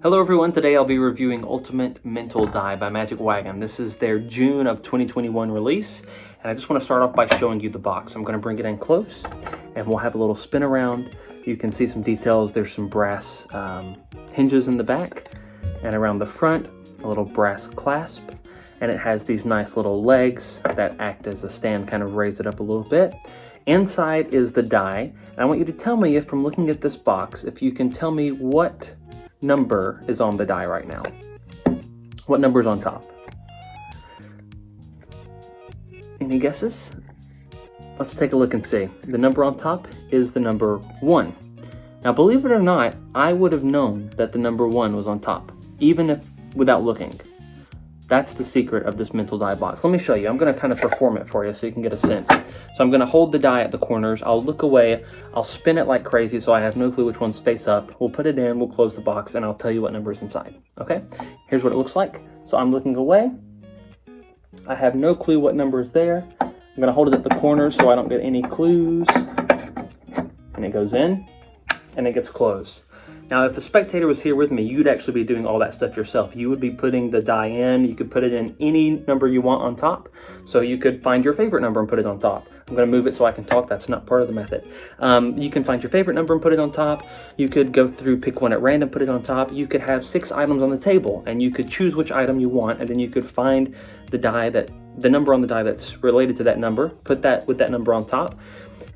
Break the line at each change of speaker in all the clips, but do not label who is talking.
Hello everyone, today I'll be reviewing Ultimate Mental Die by Magic Wagon. This is their June of 2021 release, and I just want to start off by showing you the box. I'm going to bring it in close, and we'll have a little spin around. You can see some details. There's some brass hinges in the back, and around the front, a little brass clasp, and it has these nice little legs that act as a stand, kind of raise it up a little bit. Inside is the die, and I want you to tell me, if from looking at this box, if you can tell me what number is on the die right now. What number is on top? Any guesses? Let's take a look and see. The number on top is the number 1. Now, believe it or not, I would have known that the number 1 was on top, even if without looking. That's the secret of this mental die box. Let me show you. I'm going to kind of perform it for you so you can get a sense. So I'm going to hold the die at the corners. I'll look away. I'll spin it like crazy so I have no clue which one's face up. We'll put it in. We'll close the box, and I'll tell you what number is inside. Okay? Here's what it looks like. So I'm looking away. I have no clue what number is there. I'm going to hold it at the corners so I don't get any clues. And it goes in, and it gets closed. Now, if the spectator was here with me, you'd actually be doing all that stuff yourself. You would be putting the die in. You could put it in any number you want on top. So you could find your favorite number and put it on top. I'm going to move it so I can talk. That's not part of the method. You can find your favorite number and put it on top. You could go through, pick one at random, put it on top. You could have 6 items on the table, and you could choose which item you want, and then you could find the number on the die that's related to that number, put that with that number on top.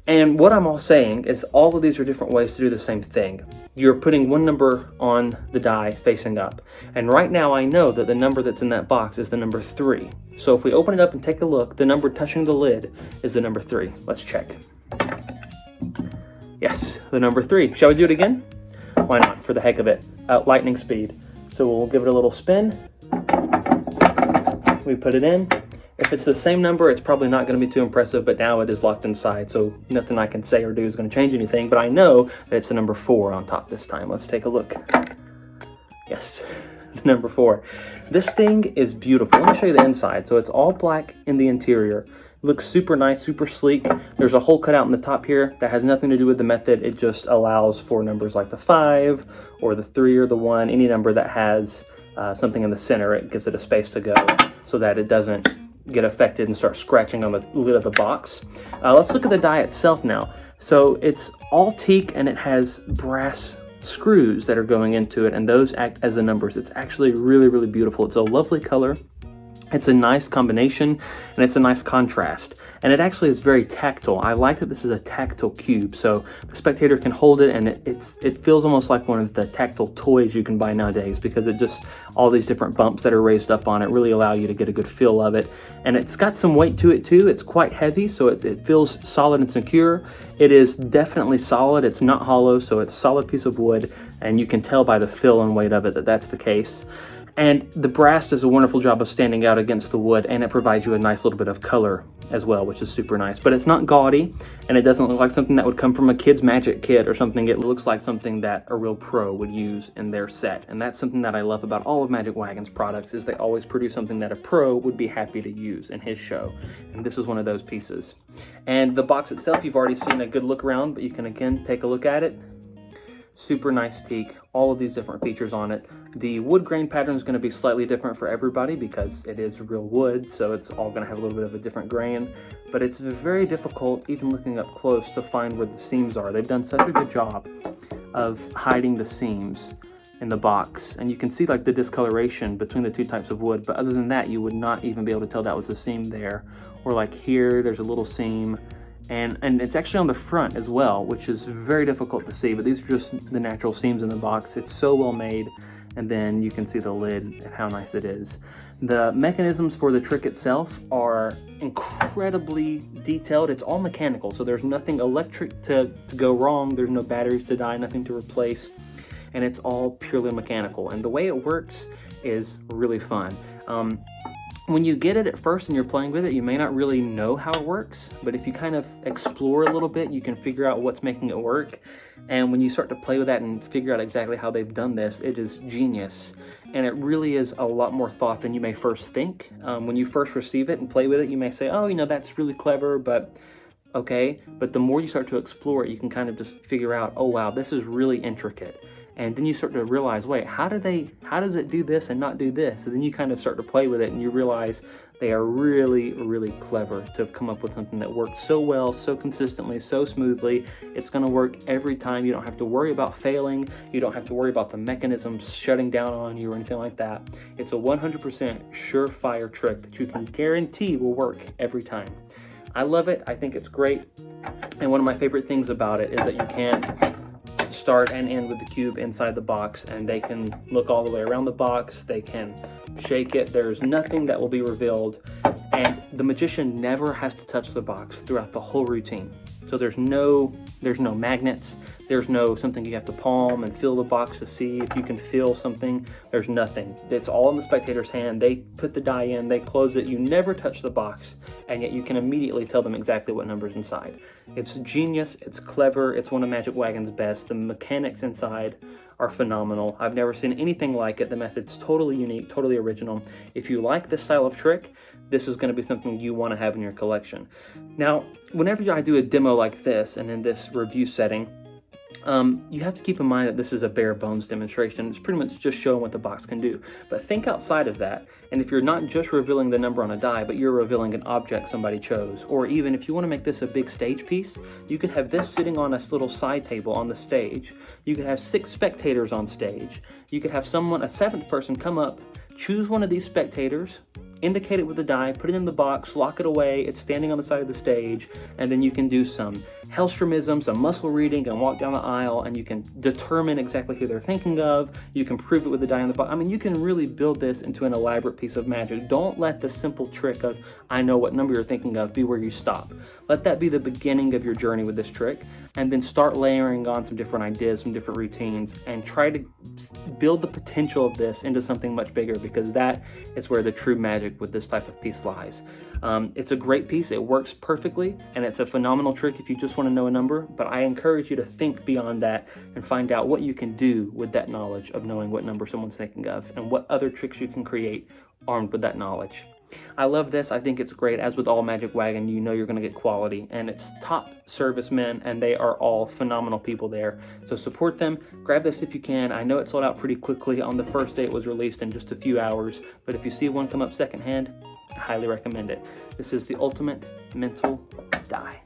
And what I'm all saying is all of these are different ways to do the same thing. You're putting one number on the die facing up. And right now I know that the number that's in that box is the number 3. So if we open it up and take a look, the number touching the lid is the number 3. Let's check. Yes, the number 3. Shall we do it again? Why not, for the heck of it. Lightning speed. So we'll give it a little spin. We put it in. If it's the same number, it's probably not going to be too impressive, but now it is locked inside, so nothing I can say or do is going to change anything, but I know that it's the number 4 on top this time. Let's take a look. Yes, the number 4. This thing is beautiful. Let me show you the inside. So it's all black in the interior. It looks super nice, super sleek. There's a hole cut out in the top here that has nothing to do with the method. It just allows for numbers like the 5 or the 3 or the 1, any number that has something in the center. It gives it a space to go so that it doesn't get affected and start scratching on the lid of the box. Let's look at the die itself now. So it's all teak, and it has brass screws that are going into it, and those act as the numbers. It's actually really, really beautiful. It's a lovely color. It's a nice combination, and it's a nice contrast. And it actually is very tactile. I like that this is a tactile cube, so the spectator can hold it, and it feels almost like one of the tactile toys you can buy nowadays, because it just, all these different bumps that are raised up on it really allow you to get a good feel of it. And it's got some weight to it too. It's quite heavy, so it feels solid and secure. It is definitely solid. It's not hollow, so it's a solid piece of wood, and you can tell by the feel and weight of it that that's the case. And the brass does a wonderful job of standing out against the wood, and it provides you a nice little bit of color as well, which is super nice. But it's not gaudy, and it doesn't look like something that would come from a kid's magic kit or something. It looks like something that a real pro would use in their set. And that's something that I love about all of Magic Wagon's products, is they always produce something that a pro would be happy to use in his show. And this is one of those pieces. And the box itself, you've already seen a good look around, but you can again take a look at it. Super nice teak, all of these different features on it. The wood grain pattern is going to be slightly different for everybody because it is real wood, so it's all going to have a little bit of a different grain. But it's very difficult, even looking up close, to find where the seams are. They've done such a good job of hiding the seams in the box, and you can see like the discoloration between the two types of wood, but other than that, you would not even be able to tell that was a seam there. Or like here, there's a little seam. And it's actually on the front as well, which is very difficult to see, but these are just the natural seams in the box. It's so well made, and then you can see the lid and how nice it is. The mechanisms for the trick itself are incredibly detailed. It's all mechanical, so there's nothing electric to go wrong. There's no batteries to die, nothing to replace, and it's all purely mechanical. And the way it works is really fun. When you get it at first and you're playing with it, you may not really know how it works, but if you kind of explore a little bit, you can figure out what's making it work. And when you start to play with that and figure out exactly how they've done this, it is genius. And it really is a lot more thought than you may first think. When you first receive it and play with it, you may say, oh, you know, that's really clever, but okay. But the more you start to explore it, you can kind of just figure out, oh wow, this is really intricate. And then you start to realize, wait, how does it do this and not do this? And then you kind of start to play with it and you realize they are really, really clever to have come up with something that works so well, so consistently, so smoothly. It's gonna work every time. You don't have to worry about failing. You don't have to worry about the mechanisms shutting down on you or anything like that. It's a 100% surefire trick that you can guarantee will work every time. I love it. I think it's great. And one of my favorite things about it is that you can start and end with the cube inside the box, and they can look all the way around the box. They can shake it. There's nothing that will be revealed, and the magician never has to touch the box throughout the whole routine. So there's no magnets. There's no something you have to palm and feel the box to see if you can feel something. There's nothing. It's all in the spectator's hand. They put the die in, they close it. You never touch the box, and yet you can immediately tell them exactly what number's inside. It's genius. It's clever. It's one of Magic Wagon's best. The mechanics inside are phenomenal. I've never seen anything like it. The method's totally unique, totally original. If you like this style of trick, this is going to be something you want to have in your collection. Now, whenever I do a demo like this and in this review setting, you have to keep in mind that this is a bare bones demonstration. It's pretty much just showing what the box can do. But think outside of that, and if you're not just revealing the number on a die, but you're revealing an object somebody chose, or even if you want to make this a big stage piece, you could have this sitting on a little side table on the stage. You could have 6 spectators on stage. You could have someone, a 7th person, come up, choose one of these spectators, indicate it with a die, put it in the box, lock it away, it's standing on the side of the stage, and then you can do some Hellstromism, some muscle reading, and walk down the aisle, and you can determine exactly who they're thinking of. You can prove it with the die in the box. I mean, you can really build this into an elaborate piece of magic. Don't let the simple trick of, I know what number you're thinking of, be where you stop. Let that be the beginning of your journey with this trick, and then start layering on some different ideas, some different routines, and try to build the potential of this into something much bigger, because that is where the true magic with this type of piece lies. It's a great piece. It works perfectly, and it's a phenomenal trick if you just want to know a number, but I encourage you to think beyond that and find out what you can do with that knowledge of knowing what number someone's thinking of and what other tricks you can create armed with that knowledge. I love this. I think it's great. As with all Magic Wagon, you know you're going to get quality, and it's top servicemen, and they are all phenomenal people there. So support them. Grab this if you can. I know it sold out pretty quickly. On the first day it was released in just a few hours, but if you see one come up secondhand, I highly recommend it. This is the ultimate mental die.